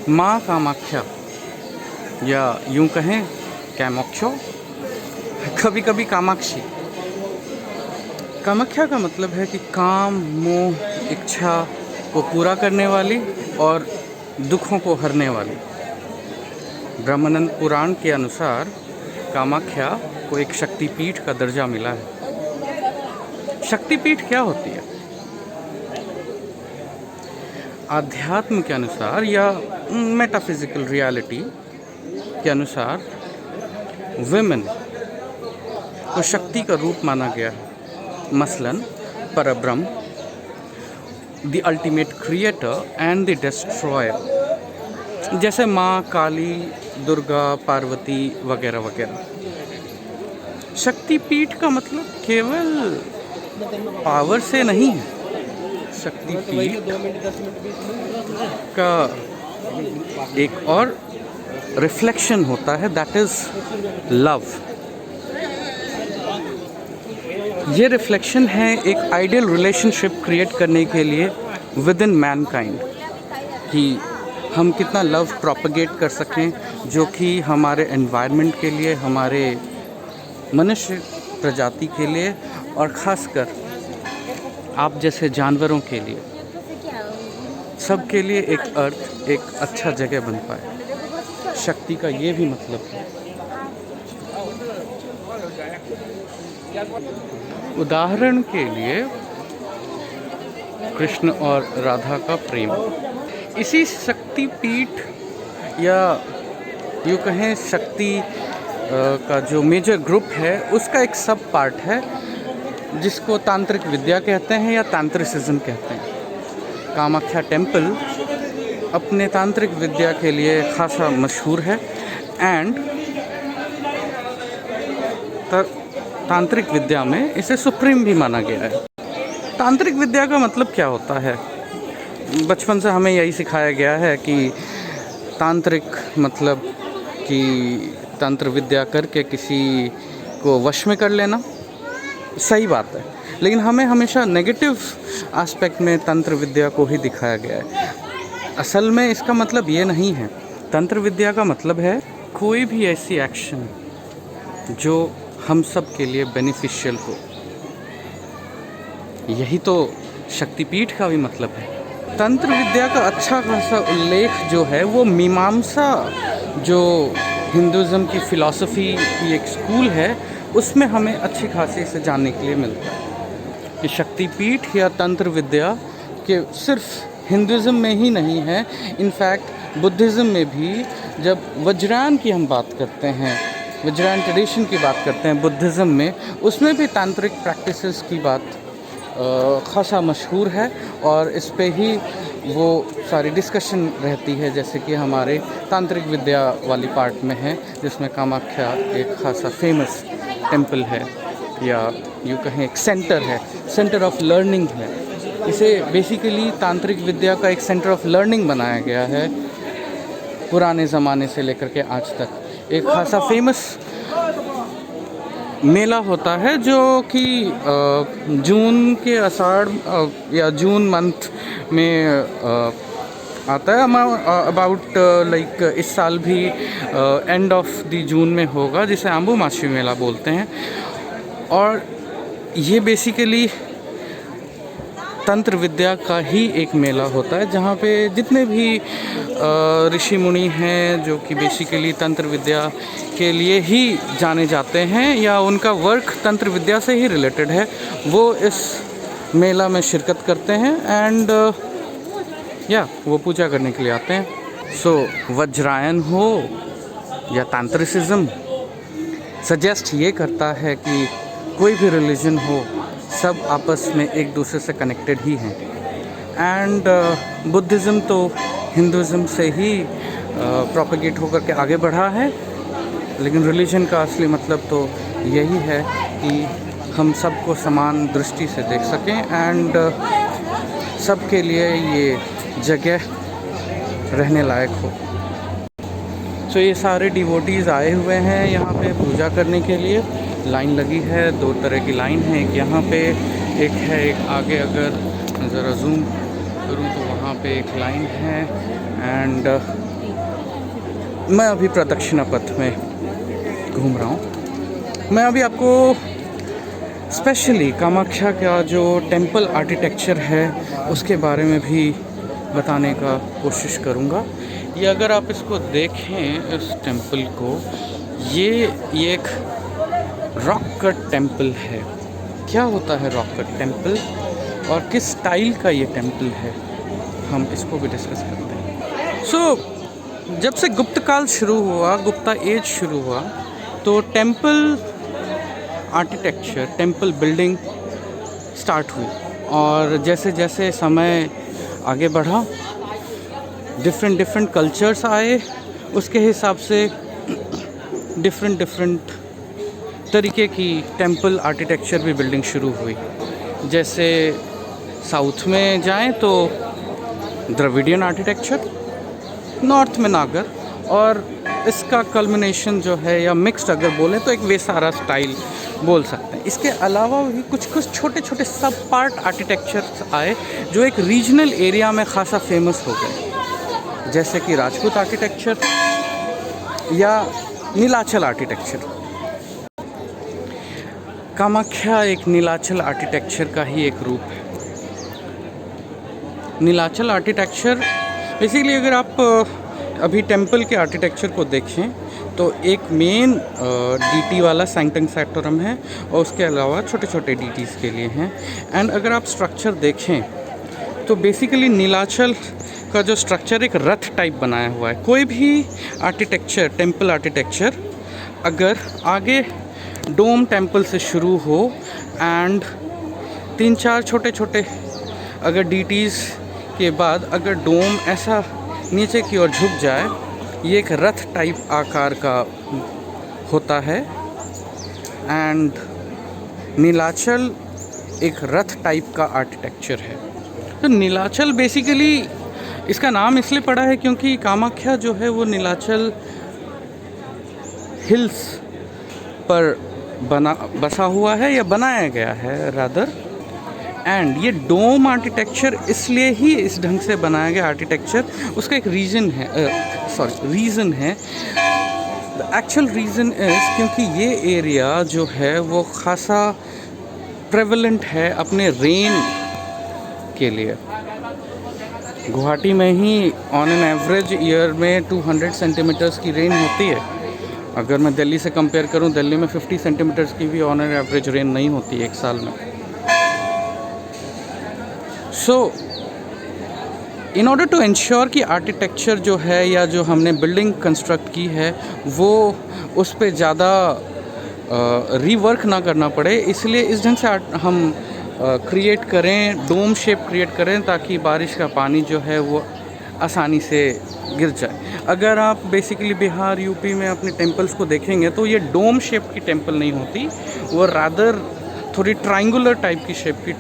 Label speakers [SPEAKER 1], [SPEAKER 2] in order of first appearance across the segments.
[SPEAKER 1] माँ कामाख्या या यूं कहें कैमोक्षो, कभी कभी कामाक्षी। कामाख्या का मतलब है कि काम, मोह, इच्छा को पूरा करने वाली और दुखों को हरने वाली। ब्रह्मानंद पुराण के अनुसार कामाख्या को एक शक्तिपीठ का दर्जा मिला है। शक्तिपीठ क्या होती है? आध्यात्म के अनुसार या मेटाफिजिकल रियलिटी के अनुसार विमेन को शक्ति का रूप माना गया है। मसलन परब्रह्म, the ultimate creator and the destroyer, जैसे माँ काली, दुर्गा, पार्वती वगैरह वगैरह। शक्तिपीठ का मतलब केवल पावर से नहीं है। शक्तिपीठ का एक और रिफ्लेक्शन होता है, दैट इज लव। ये रिफ्लेक्शन है एक आइडियल रिलेशनशिप क्रिएट करने के लिए विद इन मैनकाइंड, कि हम कितना लव प्रोपगेट कर सकें, जो कि हमारे एनवायरनमेंट के लिए, हमारे मनुष्य प्रजाति के लिए और ख़ासकर आप जैसे जानवरों के लिए, सब के लिए एक अर्थ, एक अच्छा जगह बन पाए। शक्ति का ये भी मतलब है। उदाहरण के लिए कृष्ण और राधा का प्रेम। इसी शक्तिपीठ या यूँ कहें शक्ति का जो मेजर ग्रुप है, उसका एक सब पार्ट है जिसको तांत्रिक विद्या कहते हैं या तांत्रिसिज्म कहते हैं। कामाख्या टेम्पल अपने तांत्रिक विद्या के लिए खासा मशहूर है एंड तांत्रिक विद्या में इसे सुप्रीम भी माना गया है। तांत्रिक विद्या का मतलब क्या होता है? बचपन से हमें यही सिखाया गया है कि तांत्रिक मतलब कि तंत्र विद्या करके किसी को वश में कर लेना। सही बात है, लेकिन हमें हमेशा नेगेटिव एस्पेक्ट में तंत्र विद्या को ही दिखाया गया है। असल में इसका मतलब ये नहीं है। तंत्र विद्या का मतलब है कोई भी ऐसी एक्शन जो हम सब के लिए बेनिफिशियल हो। यही तो शक्तिपीठ का भी मतलब है। तंत्र विद्या का अच्छा खासा उल्लेख जो है वो मीमांसा, जो हिंदुज़म की फ़िलॉसफ़ी की एक स्कूल है, उसमें हमें अच्छी खासी से जानने के लिए मिलता है कि शक्तिपीठ या तंत्र विद्या के सिर्फ हिंदुज़म में ही नहीं है, इनफैक्ट बुद्धिज़्म में भी जब वज्रयान की हम बात करते हैं, वज्रयान ट्रेडिशन की बात करते हैं बुद्धिज़्म में, उसमें भी तांत्रिक प्रैक्टिसेस की बात खासा मशहूर है और इस पे ही वो सारी डिस्कशन रहती है, जैसे कि हमारे तांत्रिक विद्या वाली पार्ट में है, जिसमें कामाख्या एक खासा फेमस टेम्पल है या यूँ कहें एक सेंटर है, सेंटर ऑफ लर्निंग है। इसे बेसिकली तांत्रिक विद्या का एक सेंटर ऑफ लर्निंग बनाया गया है पुराने ज़माने से लेकर के आज तक। एक खासा फेमस मेला होता है जो कि जून के आषाढ़ या जून मंथ में आता है। अबाउट लाइक इस साल भी एंड ऑफ द जून में होगा, जिसे अम्बुमाची मेला बोलते हैं। और ये बेसिकली तंत्र विद्या का ही एक मेला होता है, जहाँ पे जितने भी ऋषि मुनि हैं जो कि बेसिकली तंत्र विद्या के लिए ही जाने जाते हैं या उनका वर्क तंत्र विद्या से ही रिलेटेड है, वो इस मेला में शिरकत करते हैं एंड वो पूजा करने के लिए आते हैं। सो वज्रायन हो या तांत्रिसिज्म सजेस्ट ये करता है कि कोई भी रिलीजन हो, सब आपस में एक दूसरे से कनेक्टेड ही हैं। एंड बुद्धिज़्म तो हिंदुज़्म से ही प्रोपेगेट होकर के आगे बढ़ा है, लेकिन रिलीजन का असली मतलब तो यही है कि हम सबको समान दृष्टि से देख सकें एंड सबके लिए ये जगह रहने लायक हो। तो ये सारे डिवोटीज़ आए हुए हैं यहाँ पे पूजा करने के लिए। लाइन लगी है, दो तरह की लाइन है, एक यहाँ पे एक है, एक आगे अगर ज़रा जूम करूँ तो वहाँ पे एक लाइन है एंड मैं अभी प्रदक्षिणा पथ में घूम रहा हूँ। मैं अभी आपको स्पेशली कामाख्या का जो टेंपल आर्किटेक्चर है उसके बारे में भी बताने का कोशिश करूँगा। ये अगर आप इसको देखें, इस टेंपल को, ये एक रॉक कट टेंपल है। क्या होता है रॉक कट टेंपल और किस स्टाइल का ये टेंपल है, हम इसको भी डिस्कस करते हैं। जब से गुप्त काल शुरू हुआ, गुप्ता एज शुरू हुआ, तो temple architecture, temple building start हुई। और जैसे जैसे समय आगे बढ़ा, डिफरेंट कल्चर्स आए, उसके हिसाब से डिफरेंट तरीके की टेंपल आर्किटेक्चर भी बिल्डिंग शुरू हुई। जैसे साउथ में जाएं तो द्रविडियन आर्किटेक्चर, नॉर्थ में नागर, और इसका कल्मिनेशन जो है या मिक्स्ड अगर बोलें तो एक वेसारा स्टाइल बोल सकते हैं। इसके अलावा भी कुछ छोटे छोटे सब पार्ट आर्किटेक्चर्स आए जो एक रीजनल एरिया में खासा फेमस हो गए, जैसे कि राजपूत आर्किटेक्चर या नीलाचल आर्किटेक्चर। कामाख्या एक नीलाचल आर्किटेक्चर का ही एक रूप है। नीलाचल आर्किटेक्चर बेसिकली, अगर आप अभी टेंपल के आर्किटेक्चर को देखें तो एक मेन डीटी वाला सैंक्टम सैक्टोरम है और उसके अलावा छोटे छोटे डीटीज़ के लिए हैं। एंड अगर आप स्ट्रक्चर देखें तो बेसिकली नीलाचल का जो स्ट्रक्चर एक रथ टाइप बनाया हुआ है। कोई भी आर्किटेक्चर, टेंपल आर्किटेक्चर अगर आगे डोम टेंपल से शुरू हो एंड 3-4 छोटे छोटे अगर डीटीज़ के बाद अगर डोम ऐसा नीचे की ओर झुक जाए, ये एक रथ टाइप आकार का होता है। एंड नीलाचल एक रथ टाइप का आर्किटेक्चर है। तो नीलाचल बेसिकली इसका नाम इसलिए पड़ा है क्योंकि कामाख्या जो है वो नीलाचल हिल्स पर बसा हुआ है या बनाया गया है रादर। एंड ये डोम आर्किटेक्चर इसलिए ही इस ढंग से बनाया गया आर्किटेक्चर, उसका एक रीज़न है। द एक्चुअल रीज़न इज़ क्योंकि ये एरिया जो है वो खासा प्रेवलेंट है अपने रेन के लिए। गुवाहाटी में ही ऑन एन एवरेज ईयर में 200 सेंटीमीटर्स की रेन होती है। अगर मैं दिल्ली से कंपेयर करूं, दिल्ली में 50 सेंटीमीटर्स की भी ऑन एन एवरेज रेन नहीं होती एक साल में। सो इन ऑर्डर टू इंश्योर कि आर्किटेक्चर जो है या जो हमने बिल्डिंग कंस्ट्रक्ट की है वो उस पर ज़्यादा रीवर्क ना करना पड़े, इसलिए इस ढंग से हम क्रिएट करें, डोम शेप क्रिएट करें ताकि बारिश का पानी जो है वो आसानी से गिर जाए। अगर आप बेसिकली बिहार, यूपी में अपने टेम्पल्स को देखेंगे तो ये डोम शेप की टेम्पल नहीं होती, वो रादर थोड़ी ट्रायंगुलर टाइप की शेप की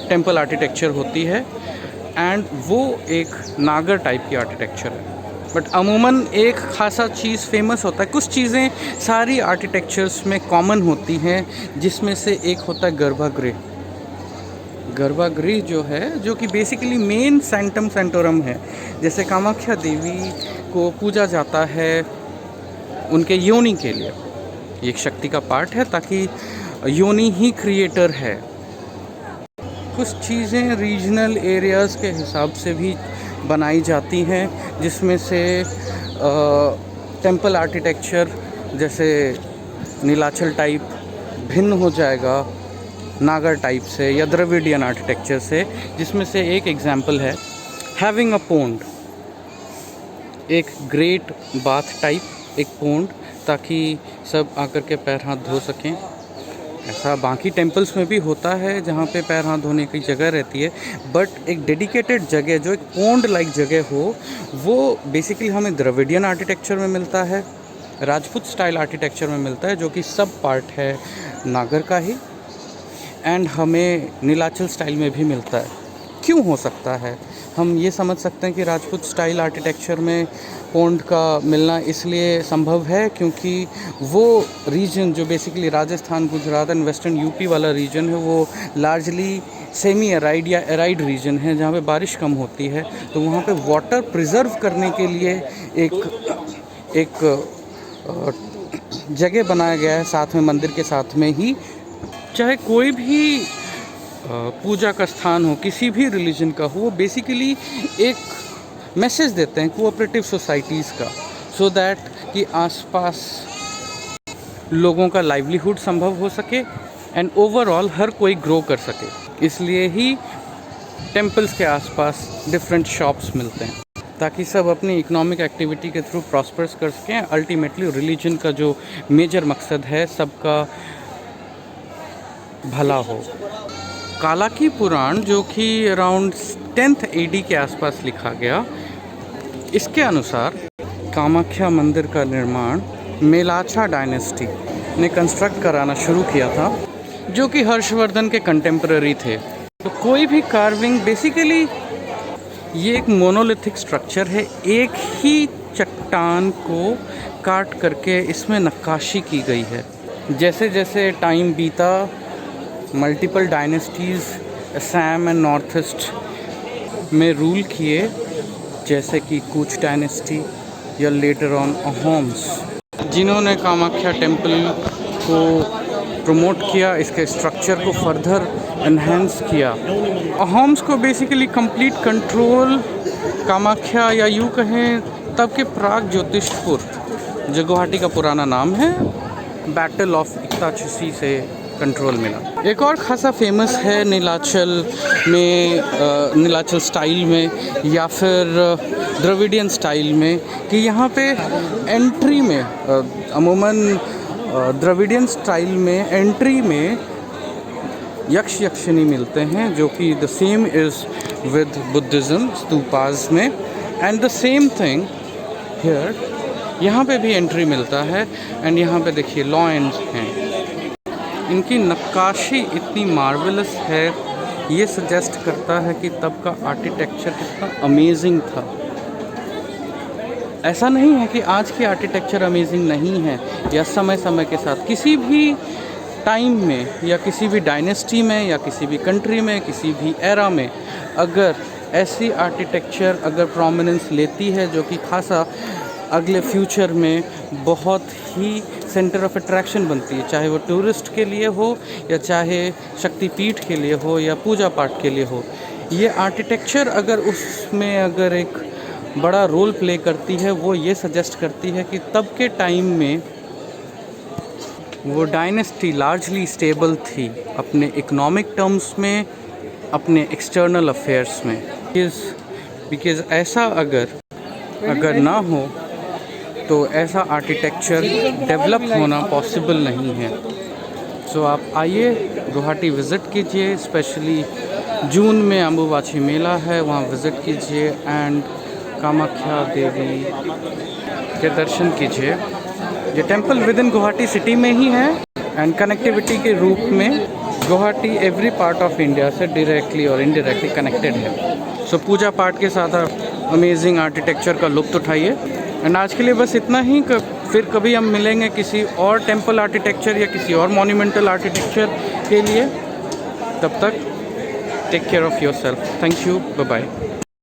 [SPEAKER 1] टेंपल आर्किटेक्चर होती है। एंड वो एक नागर टाइप की आर्किटेक्चर है। बट अमूमन एक खासा चीज़ फेमस होता है, कुछ चीज़ें सारी आर्किटेक्चर्स में कॉमन होती हैं, जिसमें से एक होता है गर्भगृह। गर्भगृह जो है, जो कि बेसिकली मेन सैंक्टम सैंक्टोरम है। जैसे कामाख्या देवी को पूजा जाता है उनके योनि के लिए, ये एक शक्ति का पार्ट है ताकि योनि ही क्रिएटर है। कुछ चीज़ें रीजनल एरियाज़ के हिसाब से भी बनाई जाती हैं, जिसमें से टेंपल आर्किटेक्चर जैसे नीलाचल टाइप भिन्न हो जाएगा नागर टाइप से या द्रविडियन आर्किटेक्चर से, जिसमें से एक एग्जांपल है हैविंग अ पोंड, एक ग्रेट बाथ टाइप एक पोंड, ताकि सब आकर के पैर हाथ धो सकें। ऐसा बाकी टेम्पल्स में भी होता है जहाँ पे पैर हाथ धोने की जगह रहती है, बट एक डेडिकेटेड जगह जो एक पोंड लाइक जगह हो, वो बेसिकली हमें द्रविडियन आर्किटेक्चर में मिलता है, राजपूत स्टाइल आर्किटेक्चर में मिलता है, जो कि सब पार्ट है नागर का ही। एंड हमें नीलाचल स्टाइल में भी मिलता है। क्यों हो सकता है? हम ये समझ सकते हैं कि राजपूत स्टाइल आर्किटेक्चर में पोंड का मिलना इसलिए संभव है क्योंकि वो रीजन जो basically Rajasthan, Gujarat and western UP वाला रीजन है, वो लार्जली सेमी एराइड या एराइड रीजन है जहाँ पे बारिश कम होती है। तो वहाँ पे वाटर प्रिजर्व करने के लिए एक एक जगह बनाया गया है साथ में, मंदिर के साथ में ही। चाहे कोई भी पूजा का स्थान हो, किसी भी रिलीजन का हो, वो बेसिकली एक मैसेज देते हैं कोऑपरेटिव सोसाइटीज़ का, सो दैट कि आसपास लोगों का लाइवलीहुड संभव हो सके एंड ओवरऑल हर कोई ग्रो कर सके। इसलिए ही टेम्पल्स के आसपास डिफरेंट शॉप्स मिलते हैं, ताकि सब अपनी इकोनॉमिक एक्टिविटी के थ्रू प्रॉस्पर्स कर सकें। अल्टीमेटली रिलीजन का जो मेजर मकसद है, सबका भला हो। कालाकी पुराण, जो कि अराउंड 10th AD के आसपास लिखा गया, इसके अनुसार कामाख्या मंदिर का निर्माण मेलाचा डायनेस्टी ने कंस्ट्रक्ट कराना शुरू किया था, जो कि हर्षवर्धन के कंटेम्पररी थे। तो कोई भी कार्विंग, बेसिकली ये एक मोनोलिथिक स्ट्रक्चर है, एक ही चट्टान को काट करके इसमें नक्काशी की गई है। जैसे जैसे टाइम बीता, multiple dynasties Assam and north east में रूल किए, जैसे कि कूच डायनेस्टी या लेटर ऑन अहोम्स, जिन्होंने कामाख्या टेम्पल को प्रमोट किया, इसके स्ट्रक्चर को फर्दर एनहेंस किया। अहोम्स को बेसिकली कंप्लीट कंट्रोल कामाख्या, या यूँ कहें तब के प्राग ज्योतिषपुर, जो गुवाहाटी का पुराना नाम है, बैटल ऑफ इक्ताछसी से कंट्रोल मिला। एक और खासा फेमस है नीलाचल में, नीलाचल स्टाइल में या फिर द्रविडियन स्टाइल में, कि यहाँ पे एंट्री में, अमूमन द्रविडियन स्टाइल में एंट्री में यक्ष यक्षिणी मिलते हैं, जो कि the same is with Buddhism stupas में, and the same thing here, यहाँ पे भी एंट्री मिलता है। एंड यहाँ पे देखिए लॉयंस हैं, इनकी नक्काशी इतनी मार्वेलस है, ये सजेस्ट करता है कि तब का आर्किटेक्चर कितना अमेजिंग था। ऐसा नहीं है कि आज की आर्किटेक्चर अमेजिंग नहीं है, या समय समय के साथ किसी भी टाइम में या किसी भी डायनेस्टी में या किसी भी कंट्री में, किसी भी एरा में, अगर ऐसी आर्किटेक्चर अगर प्रोमिनेंस लेती है, जो कि खासा अगले फ्यूचर में बहुत ही सेंटर ऑफ अट्रैक्शन बनती है, चाहे वो टूरिस्ट के लिए हो या चाहे शक्तिपीठ के लिए हो या पूजा पाठ के लिए हो, ये आर्किटेक्चर अगर उसमें अगर एक बड़ा रोल प्ले करती है, वो ये सजेस्ट करती है कि तब के टाइम में वो डायनेस्टी लार्जली स्टेबल थी अपने इकोनॉमिक टर्म्स में, अपने एक्सटर्नल अफेयर्स में। बिकॉज़ ऐसा अगर ना हो तो ऐसा आर्किटेक्चर डेवलप होना पॉसिबल नहीं है। सो आप आइए, गुवाहाटी विज़िट कीजिए, स्पेशली जून में अम्बुबाची मेला है, वहाँ विज़िट कीजिए एंड कामाख्या देवी के दर्शन कीजिए। ये temple with in Guwahati city में ही है, एंड कनेक्टिविटी के रूप में Guwahati every part of India से डायरेक्टली और इनडायरेक्टली कनेक्टेड है। सो पूजा पाठ के साथ अमेजिंग आर्किटेक्चर का लुत्फ़ उठाइए। एंड आज के लिए बस इतना ही, फिर कभी हम मिलेंगे किसी और टेम्पल आर्किटेक्चर या किसी और मॉन्यूमेंटल आर्किटेक्चर के लिए। तब तक take care of yourself. Thank you, bye bye.